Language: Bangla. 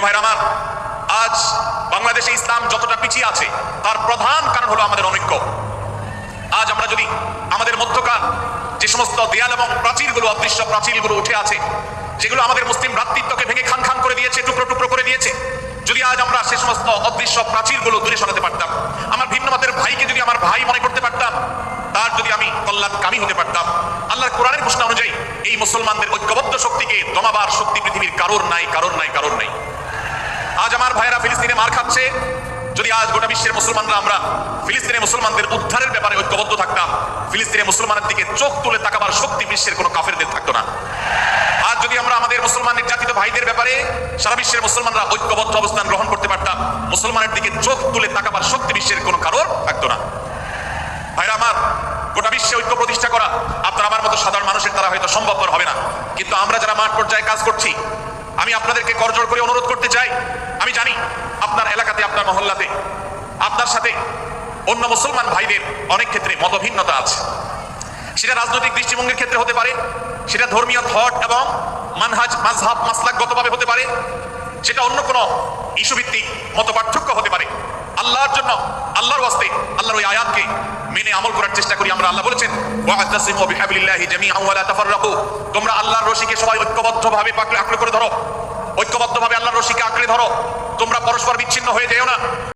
ভাইরা আমার, আজ বাংলাদেশে ইসলাম যতটা পিছিয়ে আছে তার প্রধান কারণ হলো আমাদের অনৈক্য। আজ আমরা যদি আমাদের মধ্যকার যে সমস্ত দেয়াল এবং প্রাচীরগুলো, অদৃশ্য প্রাচীরগুলো উঠে আছে, যেগুলো আমাদের মুসলিম ভ্রাতৃত্বকে ভেঙে খান খান করে দিয়েছে, টুকরো টুকরো করে দিয়েছে, যদি আজ আমরা সে সমস্ত অদৃশ্য প্রাচীরগুলো দূরে সরাতে পারতাম, আমার ভিন্ন মতের ভাইকে যদি আমার ভাই মনে করতে পারতাম, তার যদি আমি কল্যাণকামী হতে পারতাম, আল্লাহর কোরআনের ঘোষণা অনুযায়ী এই মুসলমানদের ঐক্যবদ্ধ শক্তিকে দমাবার শক্তি পৃথিবীর কারোর নাই, কারোর নাই, কারোর নাই। আজ আমার ভাইরা ফিলিস্তিনে মার খাচ্ছে, যদি আজ গোটা বিশ্বের মুসলমানরা আমরা ফিলিস্তিনের মুসলমানদের উদ্ধারের ব্যাপারে ঐক্যবদ্ধ থাকতাম, ফিলিস্তিনের মুসলমানের দিকে চোখ তুলে তাকাবার শক্তি বিশ্বের কোনো কাফেরদের থাকতো না। আজ যদি আমরা আমাদের মুসলমান নির্যাতিত ভাইদের ব্যাপারে সারা বিশ্বের মুসলমানরা ঐক্যবদ্ধ অবস্থান গ্রহণ করতে পারতাম, মুসলমানের দিকে চোখ তুলে তাকাবার শক্তি বিশ্বের কোনো কারোর থাকতো না। ভাইরা আমার, গোটা বিশ্বে ঐক্য প্রতিষ্ঠা করা আপনার আমার মতো সাধারণ মানুষের দ্বারা হয়তো সম্ভবপর হবে না, কিন্তু আমরা যারা মাঠ পর্যায়ে কাজ করছি, আমি আপনাদেরকে করজোড় করে অনুরোধ করতে চাই। আমি জানি আপনার এলাকাতে, আপনার মহল্লাতে আপনার সাথে অন্য মুসলমান ভাইদের অনেক ক্ষেত্রে মতভিন্নতা আছে। সেটা রাজনৈতিক দৃষ্টিভঙ্গির ক্ষেত্রে হতে পারে, সেটা ধর্মীয় থট এবং মানহাজ মাযহাব মাসলাকগতভাবে হতে পারে, সেটা অন্য কোনো ইস্যু ভিত্তিক মত পার্থক্য হতে পারে। আল্লাহর জন্য, আল্লাহর ওয়াস্তে, আল্লাহর ওই আয়াতকে মেনে আমল করার চেষ্টা করি আমরা। আল্লাহ বলেছেন, ওয়া'তাসিমু বিহাবলিল্লাহি জামিআন ওয়া লা তাফাররাকু, তোমরা আল্লাহর রশিকে সবাই ঐক্যবদ্ধভাবে আঁকড়ে ধরো, ঐক্যবদ্ধভাবে আল্লাহর রশিকে আঁকড়ে ধরো, তোমরা পরস্পর বিচ্ছিন্ন হয়ে যেও না।